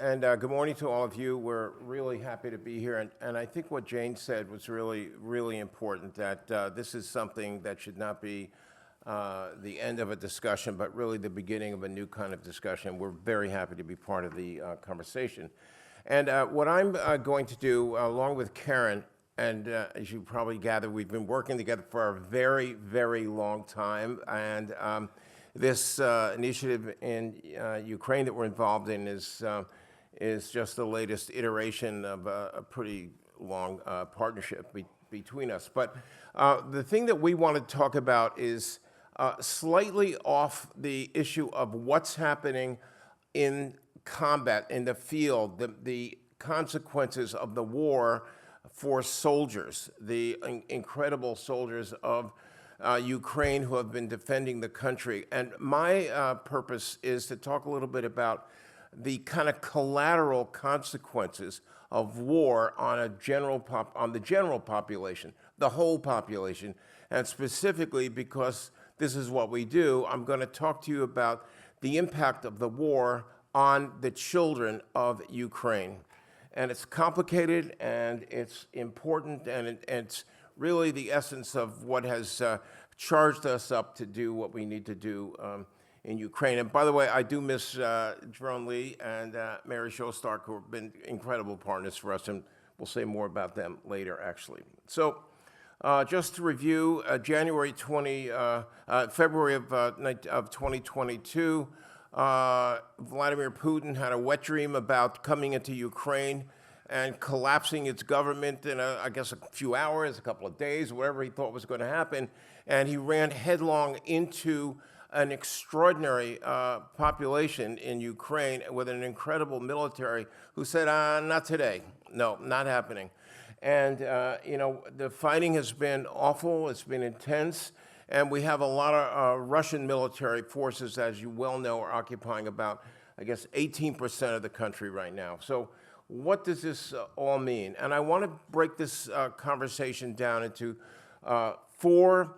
And good morning to all of you. We're really happy to be here. And I think what Jane said was really, really important, that this is something that should not be the end of a discussion, but really the beginning of a new kind of discussion. We're very happy to be part of the conversation. And what I'm going to do, along with Karen, and as you probably gather, we've been working together for a very, very long time. And this initiative in Ukraine that we're involved in is just the latest iteration of a pretty long partnership between us. But the thing that we want to talk about is slightly off the issue of what's happening in combat, in the field, the consequences of the war for soldiers, the incredible soldiers of Ukraine who have been defending the country. And my purpose is to talk a little bit about the kind of collateral consequences of war on the general population, the whole population. And specifically, because this is what we do, I'm going to talk to you about the impact of the war on the children of Ukraine. And it's complicated, and it's important, and it's really the essence of what has charged us up to do what we need to do in Ukraine. And by the way, I do miss Jerome Lee and Mary Shostark, who have been incredible partners for us, and we'll say more about them later, actually. So just to review, February of 2022, Vladimir Putin had a wet dream about coming into Ukraine and collapsing its government in, I guess, a few hours, a couple of days, whatever he thought was going to happen. And he ran headlong into an extraordinary population in Ukraine with an incredible military who said, not today. No, not happening. And, you know, the fighting has been awful. It's been intense. And we have a lot of Russian military forces, as you well know, are occupying about, I guess, 18% of the country right now. So what does this all mean? And I want to break this conversation down into four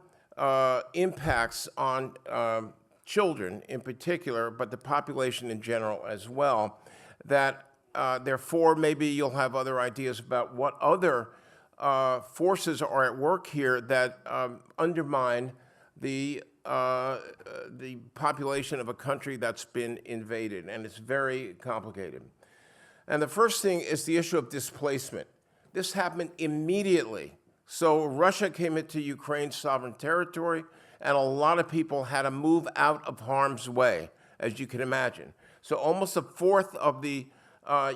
impacts on children in particular, but the population in general as well, that therefore maybe you'll have other ideas about what other forces are at work here that undermine the population of a country that's been invaded, and it's very complicated. And the first thing is the issue of displacement. This happened immediately. So Russia came into Ukraine's sovereign territory, and a lot of people had to move out of harm's way, as you can imagine. So almost a fourth of the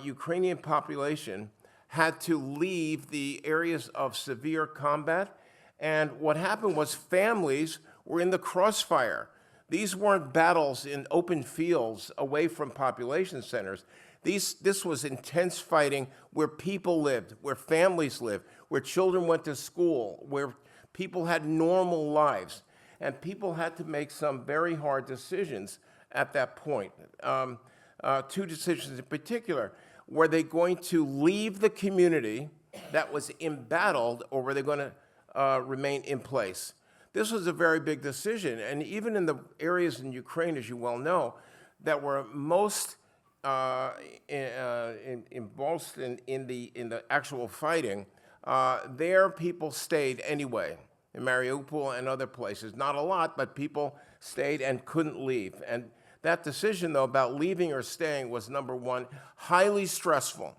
Ukrainian population had to leave the areas of severe combat. And what happened was families were in the crossfire. These weren't battles in open fields away from population centers. This was intense fighting where people lived, where families lived, where children went to school, where people had normal lives. And people had to make some very hard decisions at that point. Two decisions in particular. Were they going to leave the community that was embattled, or were they going to remain in place? This was a very big decision. And even in the areas in Ukraine, as you well know, that were most involved in the actual fighting, there people stayed anyway, in Mariupol and other places. Not a lot, but people stayed and couldn't leave. And that decision, though, about leaving or staying was, number one, highly stressful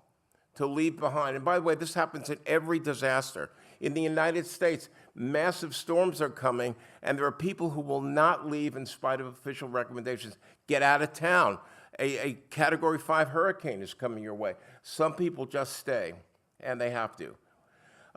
to leave behind. And by the way, this happens in every disaster. In the United States, massive storms are coming, and there are people who will not leave in spite of official recommendations. Get out of town. A Category 5 hurricane is coming your way. Some people just stay, and they have to.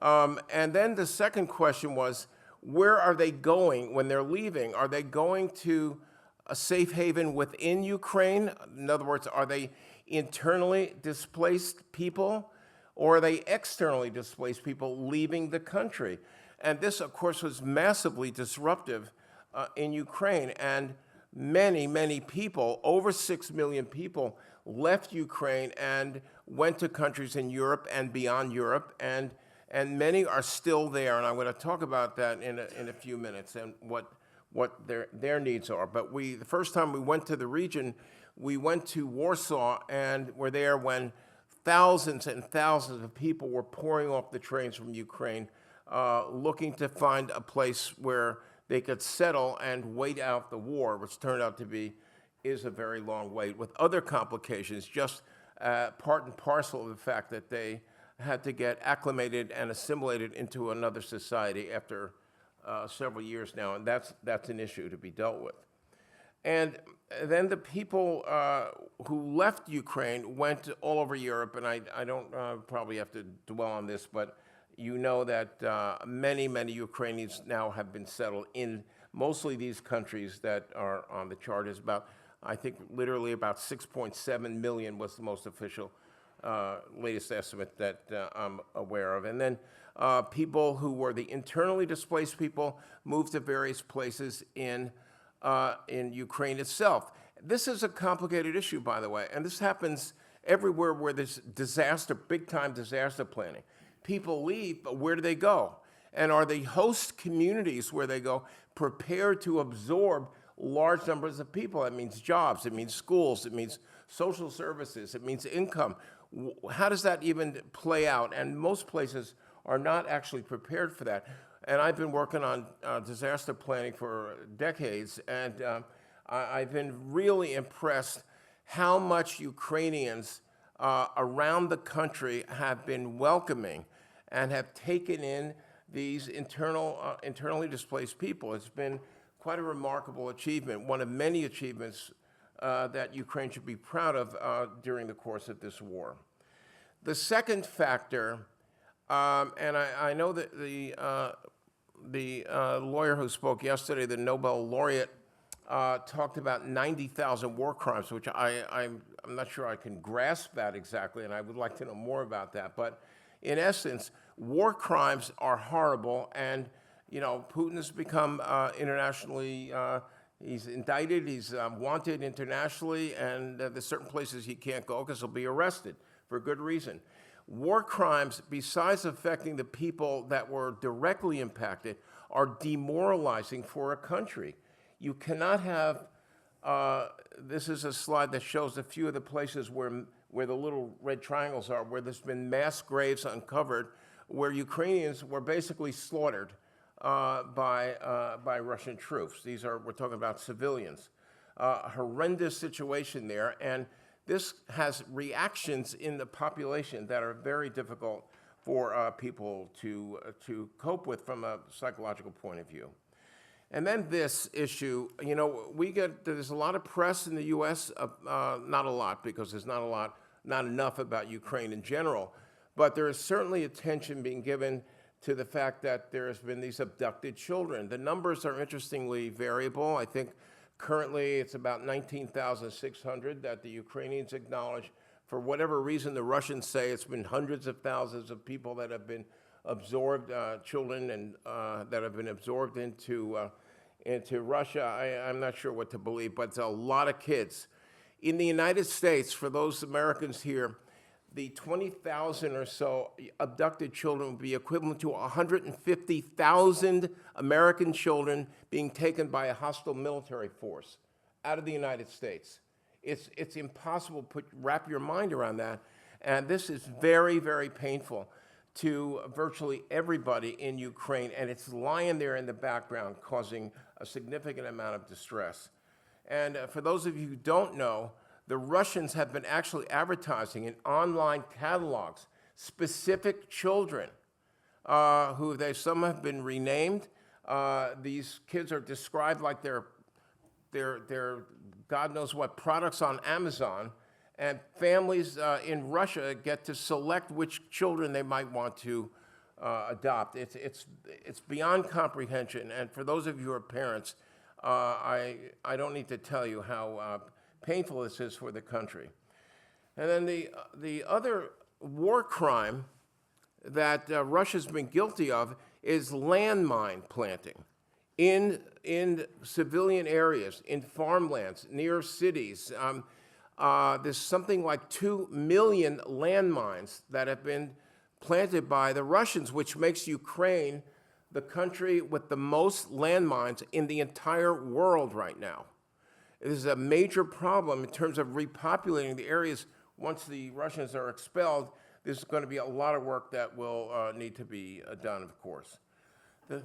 And then the second question was, where are they going when they're leaving? Are they going to a safe haven within Ukraine? In other words, are they internally displaced people, or are they externally displaced people leaving the country? And this, of course, was massively disruptive in Ukraine. And many, many people, over 6 million people, left Ukraine and went to countries in Europe and beyond Europe, and many are still there. And I'm going to talk about that in a few minutes and what their needs are. But the first time we went to the region, We went to Warsaw and were there when thousands and thousands of people were pouring off the trains from Ukraine, looking to find a place where they could settle and wait out the war, which turned out to be is a very long wait, with other complications, just part and parcel of the fact that they had to get acclimated and assimilated into another society after several years now, and that's an issue to be dealt with. And then the people who left Ukraine went all over Europe, and I don't probably have to dwell on this, but you know that many, many Ukrainians now have been settled in mostly these countries that are on the chart. Is about, I think, literally about 6.7 million was the most official latest estimate that I'm aware of. And then people who were the internally displaced people moved to various places in Ukraine itself. This is a complicated issue, by the way, and this happens everywhere where there's disaster, big-time disaster planning. People leave, but where do they go? And are the host communities where they go prepared to absorb large numbers of people? That means jobs, it means schools, it means social services, it means income. How does that even play out? And most places are not actually prepared for that. And I've been working on disaster planning for decades, and I've been really impressed how much Ukrainians around the country have been welcoming and have taken in these internally displaced people. It's been quite a remarkable achievement, one of many achievements that Ukraine should be proud of during the course of this war. The second factor, and I know that the lawyer who spoke yesterday, the Nobel laureate, talked about 90,000 war crimes, which I'm not sure I can grasp that exactly, and I would like to know more about that. But in essence, war crimes are horrible, and Putin has become internationally, he's indicted, he's wanted internationally, and there's certain places he can't go because he'll be arrested for good reason. War crimes, besides affecting the people that were directly impacted, are demoralizing for a country. You cannot have, this is a slide that shows a few of the places where the little red triangles are, where there's been mass graves uncovered, where Ukrainians were basically slaughtered by Russian troops. We're talking about civilians. Horrendous situation there, and this has reactions in the population that are very difficult for people to cope with from a psychological point of view. And then this issue, there's a lot of press in the U.S., not a lot, because there's not enough about Ukraine in general, but there is certainly attention being given to the fact that there has been these abducted children. The numbers are interestingly variable. I think currently it's about 19,600 that the Ukrainians acknowledge. For whatever reason, the Russians say it's been hundreds of thousands of people that have been absorbed, children and that have been absorbed into Russia. I'm not sure what to believe, but it's a lot of kids. In the United States, for those Americans here, the 20,000 or so abducted children would be equivalent to 150,000 American children being taken by a hostile military force out of the United States. It's impossible to wrap your mind around that, and this is very, very painful to virtually everybody in Ukraine, and it's lying there in the background causing a significant amount of distress. And for those of you who don't know, the Russians have been actually advertising in online catalogs specific children who some have been renamed. These kids are described like they're God knows what products on Amazon, and families in Russia get to select which children they might want to adopt. It's beyond comprehension, and for those of you who are parents, I don't need to tell you how painful this is for the country. And then the other war crime that Russia's been guilty of is landmine planting in civilian areas, in farmlands, near cities. There's something like 2 million landmines that have been planted by the Russians, which makes Ukraine the country with the most landmines in the entire world right now. This is a major problem in terms of repopulating the areas once the Russians are expelled. There's going to be a lot of work that will need to be done, of course. The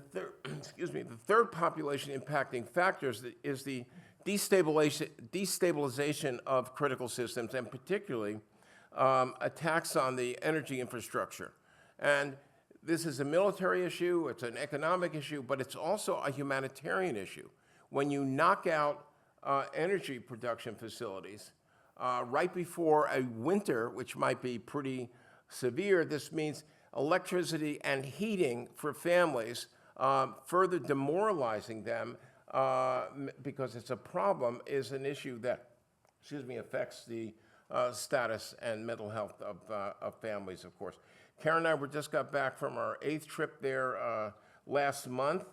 third population impacting factors is the destabilization of critical systems, and particularly attacks on the energy infrastructure. And this is a military issue, it's an economic issue, but it's also a humanitarian issue. When you knock out energy production facilities right before a winter, which might be pretty severe, this means electricity and heating for families, further demoralizing them because it's a problem, is an issue that, affects the status and mental health of families, of course. Karen and I just got back from our 8th trip there last month,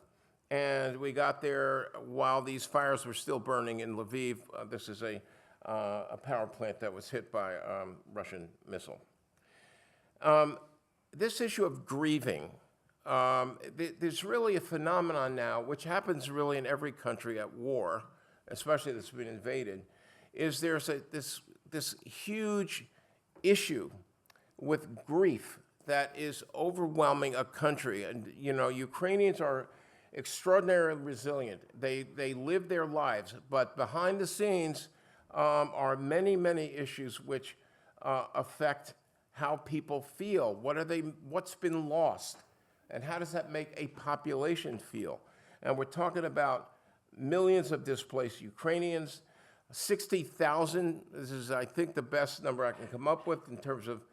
and we got there while these fires were still burning in Lviv. This is a power plant that was hit by a Russian missile. This issue of grieving, there's really a phenomenon now, which happens really in every country at war, especially that's been invaded, is there's this huge issue with grief that is overwhelming a country. And, Ukrainians are extraordinarily resilient. They live their lives, but behind the scenes are many, many issues which affect how people feel. What's been lost? And how does that make a population feel? And we're talking about millions of displaced Ukrainians, 60,000. This is, I think, the best number I can come up with in terms of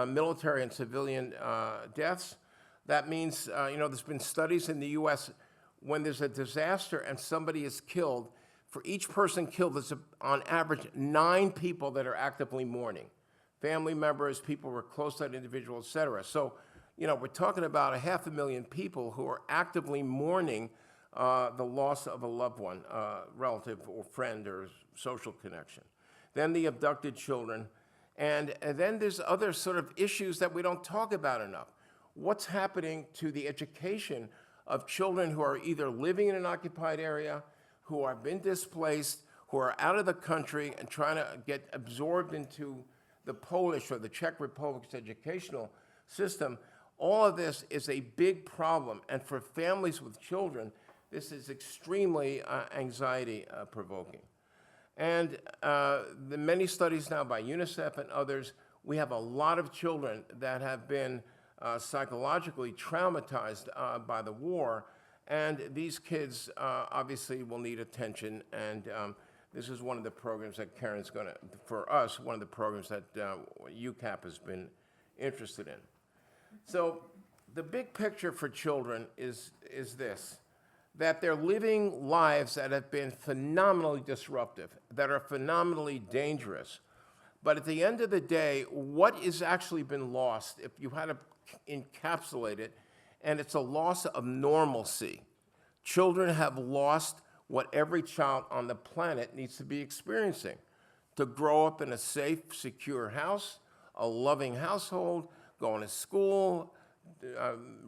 military and civilian deaths. That means, there's been studies in the U.S. when there's a disaster and somebody is killed, for each person killed, there's on average 9 people that are actively mourning. Family members, people who are close to that individual, et cetera. So, we're talking about 500,000 people who are actively mourning the loss of a loved one, relative or friend or social connection. Then the abducted children. And then there's other sort of issues that we don't talk about enough. What's happening to the education of children who are either living in an occupied area, who have been displaced, who are out of the country and trying to get absorbed into the Polish or the Czech Republic's educational system? All of this is a big problem, and for families with children, this is extremely anxiety-provoking. And the many studies now by UNICEF and others, we have a lot of children that have been psychologically traumatized by the war, and these kids obviously will need attention, and this is one of the programs that Karen's going to, for us, one of the programs that UCAP has been interested in. So the big picture for children is this, that they're living lives that have been phenomenally disruptive, that are phenomenally dangerous. But at the end of the day, what has actually been lost, if you had to encapsulate it, and it's a loss of normalcy. Children have lost what every child on the planet needs to be experiencing: to grow up in a safe, secure house, a loving household, going to school,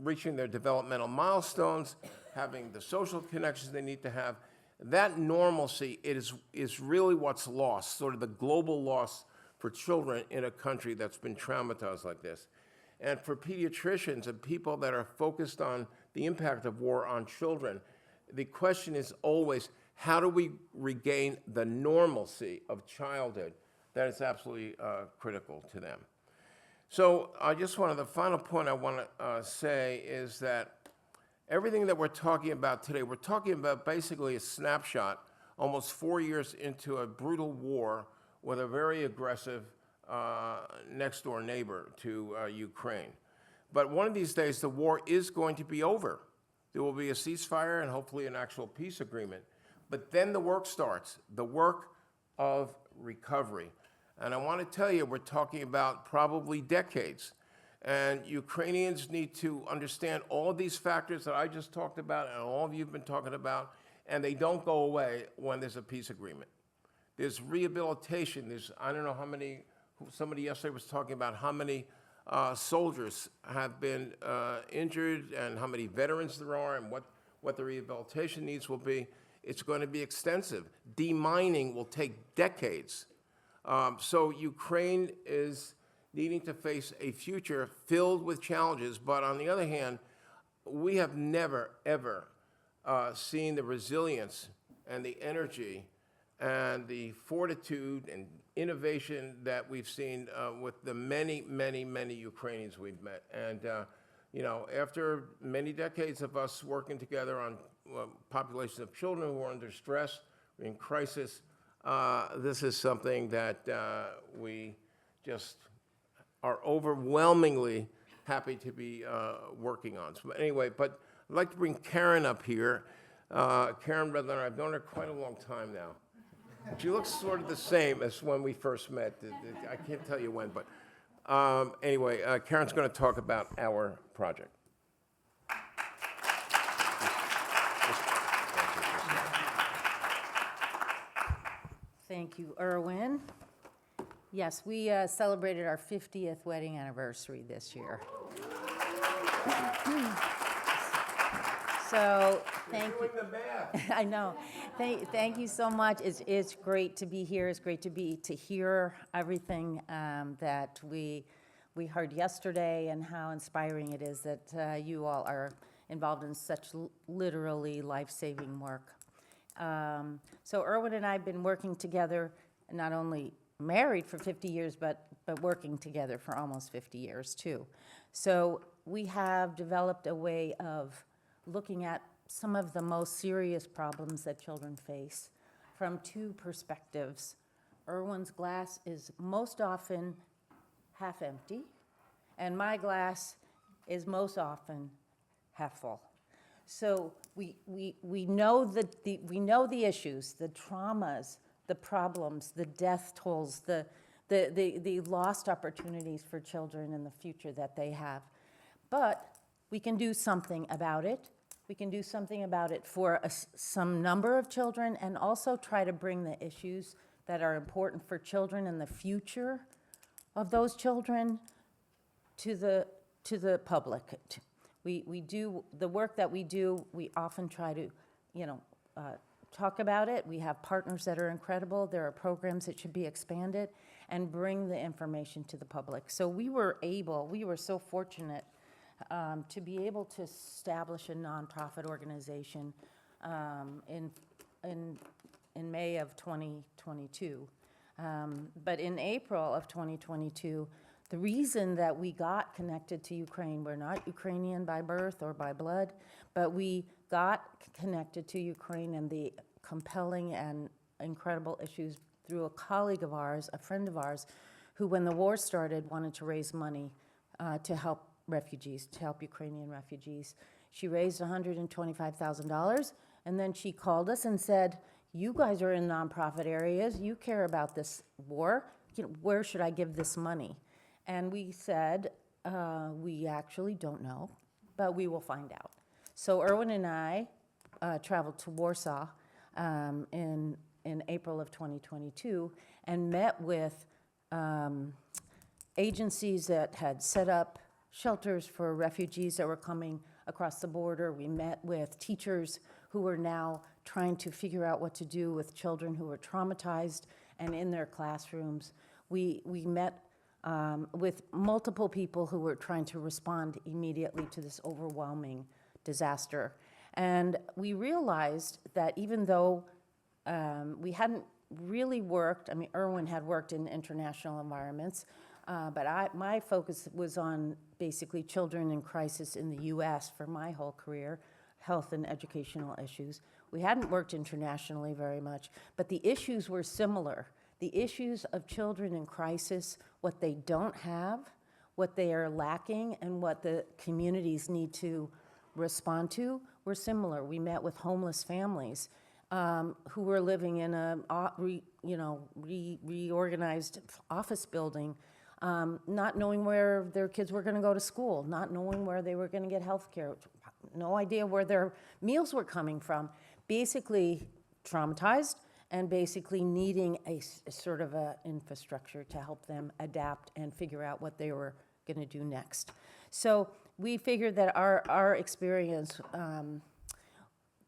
reaching their developmental milestones, having the social connections they need to have. That normalcy is really what's lost, sort of the global loss for children in a country that's been traumatized like this. And for pediatricians and people that are focused on the impact of war on children, the question is always, how do we regain the normalcy of childhood? That is absolutely critical to them. So the final point I want to say is that everything that we're talking about today, we're talking about basically a snapshot almost 4 years into a brutal war with a very aggressive next-door neighbor to Ukraine. But one of these days, the war is going to be over. There will be a ceasefire and hopefully an actual peace agreement. But then the work starts, the work of recovery. And I want to tell you, we're talking about probably decades. And Ukrainians need to understand all of these factors that I just talked about and all of you have been talking about, and they don't go away when there's a peace agreement. There's rehabilitation. There's, I don't know how many, somebody yesterday was talking about how many soldiers have been injured and how many veterans there are and what the rehabilitation needs will be. It's going to be extensive. Demining will take decades. So Ukraine is needing to face a future filled with challenges, but on the other hand, we have never, ever seen the resilience and the energy and the fortitude and innovation that we've seen with the many, many, many Ukrainians we've met. And, you know, after many decades of us working together on populations of children who are under stress, in crisis, this is something that we just are overwhelmingly happy to be working on. So anyway, but I'd like to bring Karen up here. Karen Redlener, I've known her quite a long time now. She looks sort of the same as when we first met. I can't tell you when, but anyway, Karen's going to talk about our project. Thank you, Irwin. Yes, we celebrated our 50th wedding anniversary this year. So, thank you. I know. Thank you so much. It's great to be here. It's great to hear everything that we heard yesterday and how inspiring it is that you all are involved in such literally life-saving work. So Irwin and I have been working together, not only married for 50 years, but working together for almost 50 years too. So we have developed a way of looking at some of the most serious problems that children face from two perspectives. Irwin's glass is most often half empty, and my glass is most often half full. So we know the issues, the traumas, the problems, the death tolls, the lost opportunities for children in the future that they have. But we can do something about it. We can do something about it for some number of children, and also try to bring the issues that are important for children and the future of those children to the public. We do the work that we do. We often try to, talk about it. We have partners that are incredible. There are programs that should be expanded, and bring the information to the public. So we were so fortunate to be able to establish a nonprofit organization in May of 2022. But in April of 2022, the reason that we got connected to Ukraine, we're not Ukrainian by birth or by blood, but we got connected to Ukraine and the compelling and incredible issues through a colleague of ours, a friend of ours, who, when the war started, wanted to raise money to help refugees, to help Ukrainian refugees. She raised $125,000, and then she called us and said, "You guys are in nonprofit areas, you care about this war, where should I give this money?" And we said, we actually don't know, but we will find out. So Irwin and I traveled to Warsaw in April of 2022 and met with agencies that had set up shelters for refugees that were coming across the border. We met with teachers who were now trying to figure out what to do with children who were traumatized and in their classrooms. We met with multiple people who were trying to respond immediately to this overwhelming disaster. And we realized that even though we hadn't really worked, Irwin had worked in international environments, but my focus was on basically children in crisis in the US for my whole career, health and educational issues. We hadn't worked internationally very much, but the issues were similar. The issues of children in crisis, what they don't have, what they are lacking, and what the communities need to respond to were similar. We met with homeless families who were living in a reorganized office building, not knowing where their kids were going to go to school, not knowing where they were going to get health care, no idea where their meals were coming from, basically traumatized, and basically needing a sort of a infrastructure to help them adapt and figure out what they were going to do next. So we figured that our experience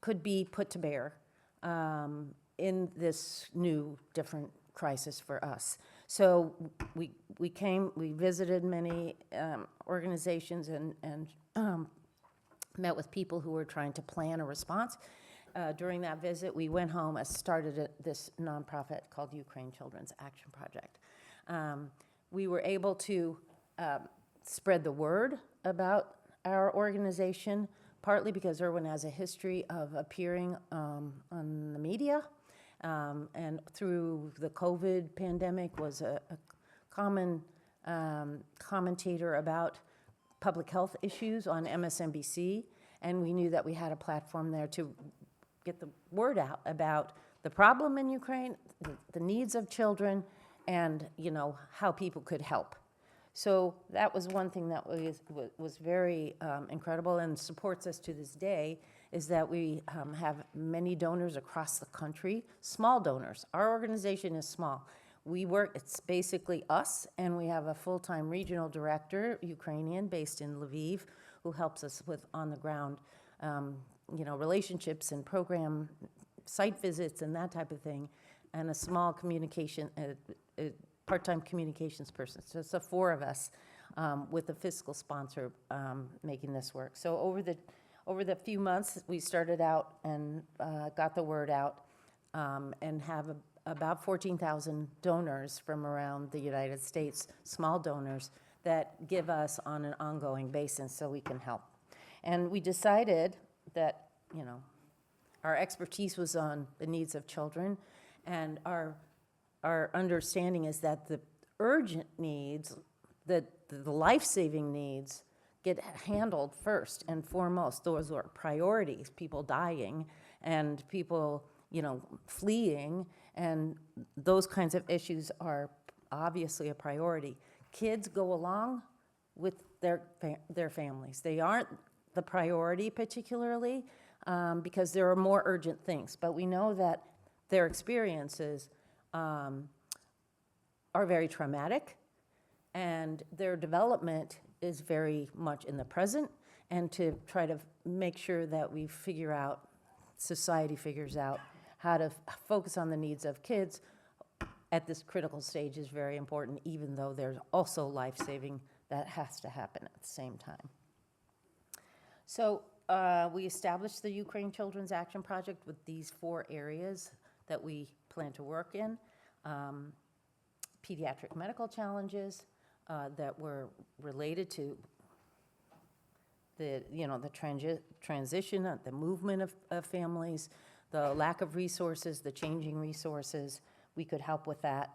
could be put to bear in this new, different crisis for us. So we visited many organizations and met with people who were trying to plan a response. During that visit, we went home and started this nonprofit called Ukraine Children's Action Project. We were able to spread the word about our organization, partly because Irwin has a history of appearing on the media, and through the COVID pandemic was a common commentator about public health issues on MSNBC, and we knew that we had a platform there to get the word out about the problem in Ukraine, the needs of children, and how people could help. So that was one thing that was very incredible and supports us to this day, is that we have many donors across the country, small donors. Our organization is small. It's basically us, and we have a full-time regional director, Ukrainian, based in Lviv, who helps us with on-the-ground relationships and program site visits and that type of thing, and a small part-time communications person. So it's the four of us with a fiscal sponsor making this work. So over the few months, we started out and got the word out and have about 14,000 donors from around the United States, small donors that give us on an ongoing basis so we can help. And we decided that, our expertise was on the needs of children, and our understanding is that the urgent needs, the life-saving needs, get handled first and foremost. Those are priorities, people dying and people, fleeing, and those kinds of issues are obviously a priority. Kids go along with their families. They aren't the priority particularly because there are more urgent things, but we know that their experiences are very traumatic, and their development is very much in the present, and to try to make sure that society figures out how to focus on the needs of kids at this critical stage is very important, even though there's also life-saving that has to happen at the same time. So we established the Ukraine Children's Action Project with these 4 areas that we plan to work in. Pediatric medical challenges that were related to the transition, the movement of families, the lack of resources, the changing resources. We could help with that.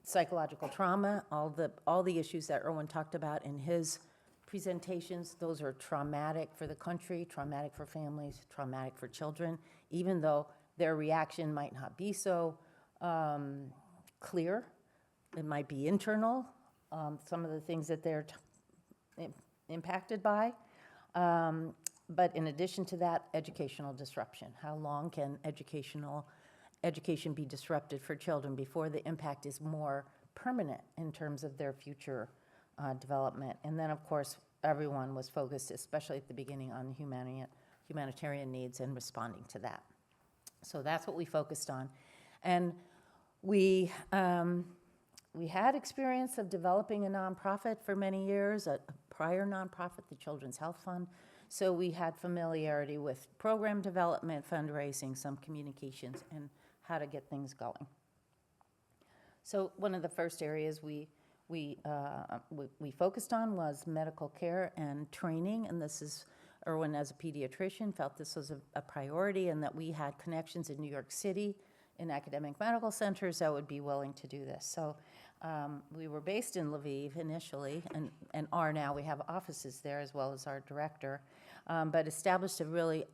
Psychological trauma, all the issues that Irwin talked about in his presentations, those are traumatic for the country, traumatic for families, traumatic for children, even though their reaction might not be so clear. It might be internal, some of the things that they're impacted by. But in addition to that, educational disruption. How long can education be disrupted for children before the impact is more permanent in terms of their future development? And then, of course, everyone was focused, especially at the beginning, on humanitarian needs and responding to that. So that's what we focused on. And we had experience of developing a nonprofit for many years, a prior nonprofit, the Children's Health Fund. So we had familiarity with program development, fundraising, some communications, and how to get things going. So one of the first areas we focused on was medical care and training, and this is Irwin, as a pediatrician, felt this was a priority, and that we had connections in New York City in academic medical centers that would be willing to do this. So we were based in Lviv initially, and are now. We have offices there as well as our director, but established a really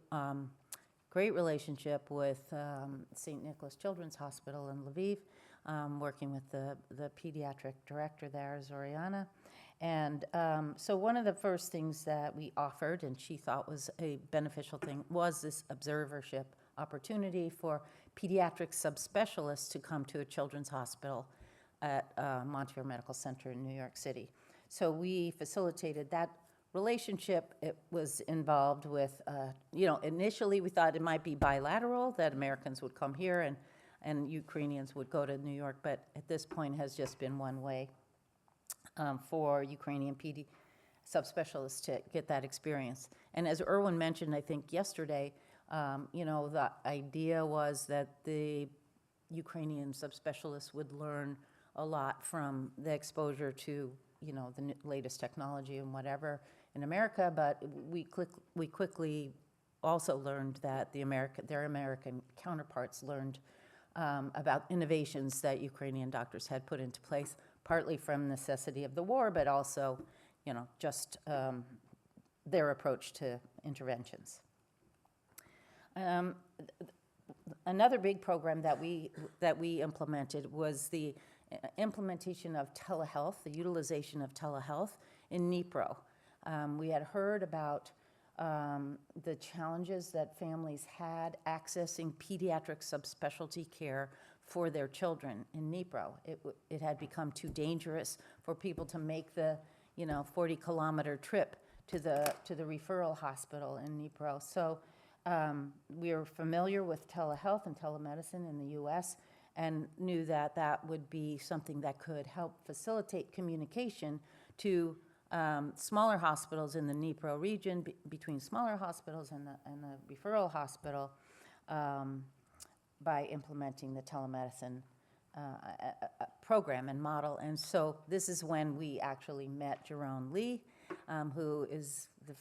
great relationship with St. Nicholas Children's Hospital in Lviv, working with the pediatric director there, Zoriana. And so one of the first things that we offered, and she thought was a beneficial thing, was this observership opportunity for pediatric subspecialists to come to a children's hospital at Montefiore Medical Center in New York City. So we facilitated that relationship, it was involved with, initially we thought it might be bilateral, that Americans would come here and Ukrainians would go to New York, but at this point has just been one way for Ukrainian PD subspecialists to get that experience. And as Irwin mentioned, I think yesterday, the idea was that the Ukrainian subspecialists would learn a lot from the exposure to, the latest technology and whatever in America, but we quickly also learned that their American counterparts learned about innovations that Ukrainian doctors had put into place, partly from necessity of the war, but also, just their approach to interventions. Another big program that we implemented was the implementation of telehealth, the utilization of telehealth in Dnipro. We had heard about the challenges that families had accessing pediatric subspecialty care for their children in Dnipro. It had become too dangerous for people to make the 40-kilometer trip to the referral hospital in Dnipro. So we are familiar with telehealth and telemedicine in the U.S. and knew that that would be something that could help facilitate communication to smaller hospitals in the Dnipro region, between smaller hospitals and the referral hospital, by implementing the telemedicine program and model. And so this is when we actually met Jerome Lee, who is the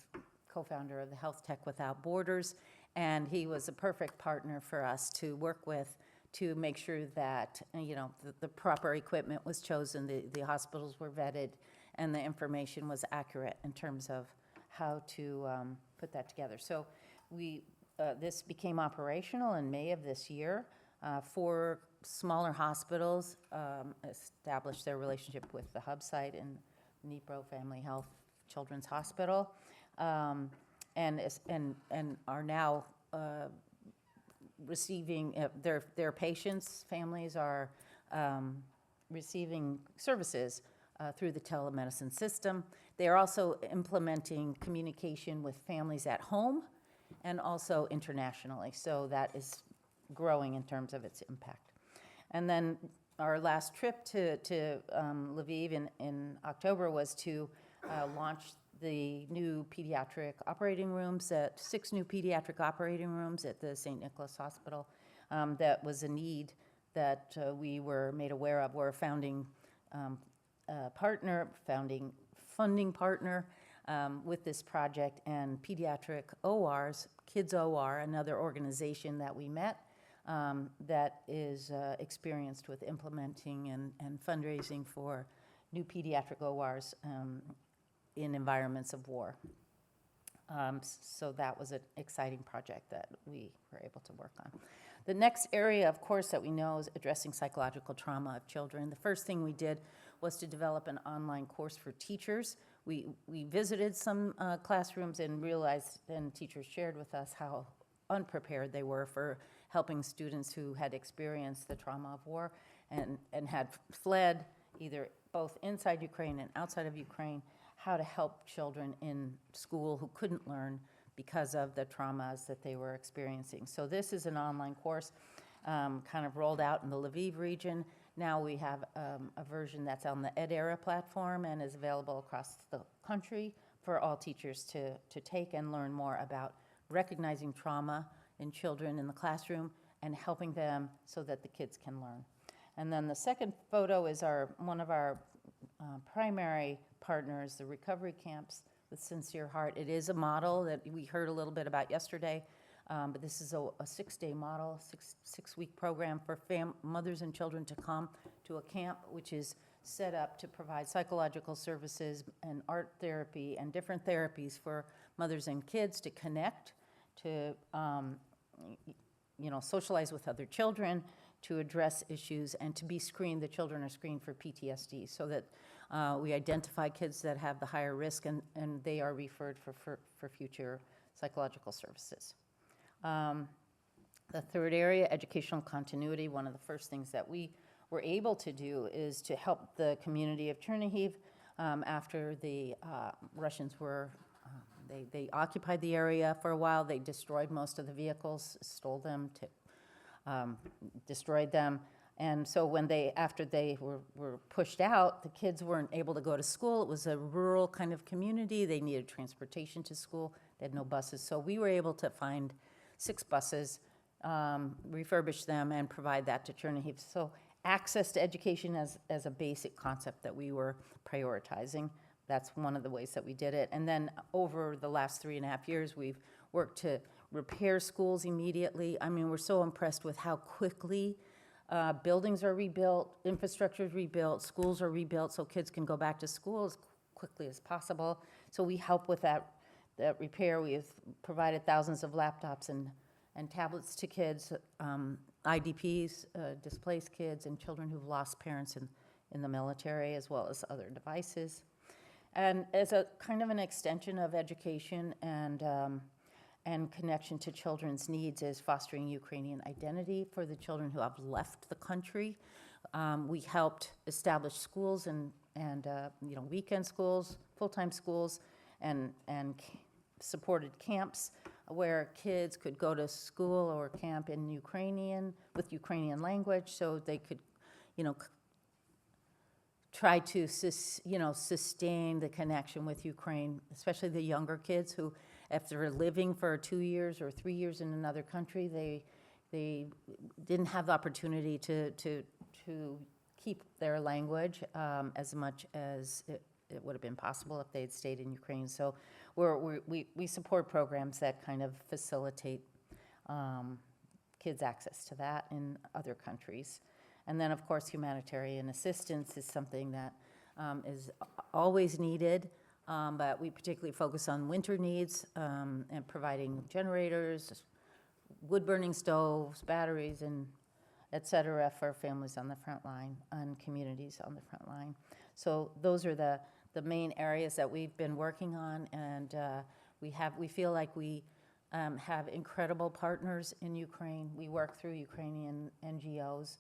co-founder of the Health Tech Without Borders, and he was a perfect partner for us to work with to make sure that the proper equipment was chosen, the hospitals were vetted, and the information was accurate in terms of how to put that together. So this became operational in May of this year. 4 smaller hospitals established their relationship with the hub site in Dnipro Family Health Children's Hospital, and are now receiving their patients, families are receiving services through the telemedicine system. They are also implementing communication with families at home and also internationally. So that is growing in terms of its impact. And then our last trip to Lviv in October was to launch the new pediatric operating rooms, 6 new pediatric operating rooms at the St. Nicholas Hospital. That was a need that we were made aware of. We're a founding funding partner with this project, and Pediatric ORs, Kids OR, another organization that we met that is experienced with implementing and fundraising for new pediatric ORs in environments of war. So that was an exciting project that we were able to work on. The next area, of course, that we know is addressing psychological trauma of children. The first thing we did was to develop an online course for teachers. We visited some classrooms and realized, and teachers shared with us how unprepared they were for helping students who had experienced the trauma of war and had fled either both inside Ukraine and outside of Ukraine, how to help children in school who couldn't learn because of the traumas that they were experiencing. So this is an online course kind of rolled out in the Lviv region. Now we have a version that's on the edEra platform and is available across the country for all teachers to take and learn more about recognizing trauma in children in the classroom and helping them so that the kids can learn. And then the second photo is one of our primary partners, the recovery camps with Sincere Heart. It is a model that we heard a little bit about yesterday, but this is a 6-day model, six-week program for mothers and children to come to a camp, which is set up to provide psychological services and art therapy and different therapies for mothers and kids to connect, to socialize with other children, to address issues, and to be screened. The children are screened for PTSD so that we identify kids that have the higher risk and they are referred for future psychological services. The third area, educational continuity. One of the first things that we were able to do is to help the community of Chernihiv after the Russians were, they occupied the area for a while. They destroyed most of the vehicles, stole them, destroyed them. And so after they were pushed out, the kids weren't able to go to school. It was a rural kind of community. They needed transportation to school. They had no buses. So we were able to find 6 buses, refurbish them, and provide that to Chernihiv. So access to education as a basic concept that we were prioritizing. That's one of the ways that we did it. And then over the last 3.5 years, we've worked to repair schools immediately. I mean, we're so impressed with how quickly buildings are rebuilt, infrastructure is rebuilt, schools are rebuilt, so kids can go back to school as quickly as possible. So we help with that repair. We have provided thousands of laptops and tablets to kids, IDPs, displaced kids, and children who've lost parents in the military, as well as other devices. And as a kind of an extension of education and connection to children's needs is fostering Ukrainian identity for the children who have left the country. We helped establish schools and weekend schools, full-time schools, and supported camps where kids could go to school or camp in Ukrainian with Ukrainian language, so they could, try to sustain the connection with Ukraine, especially the younger kids who, if they're living for 2 years or 3 years in another country, they didn't have the opportunity to keep their language as much as it would have been possible if they had stayed in Ukraine. So we support programs that kind of facilitate kids' access to that in other countries. And then, of course, humanitarian assistance is something that is always needed, but we particularly focus on winter needs and providing generators, wood-burning stoves, batteries, and et cetera for families on the front line and communities on the front line. So those are the main areas that we've been working on, and we feel like we have incredible partners in Ukraine. We work through Ukrainian NGOs.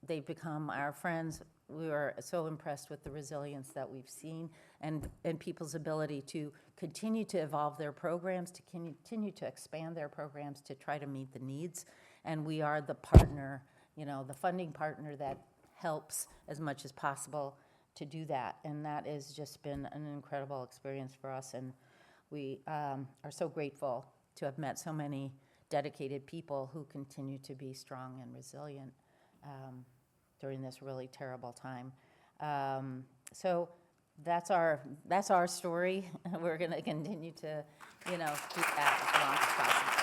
They've become our friends. We are so impressed with the resilience that we've seen and people's ability to continue to evolve their programs, to continue to expand their programs to try to meet the needs. And we are the partner, the funding partner that helps as much as possible to do that. And that has just been an incredible experience for us. And we are so grateful to have met so many dedicated people who continue to be strong and resilient during this really terrible time. So that's our story. We're going to continue to, do that as long as possible.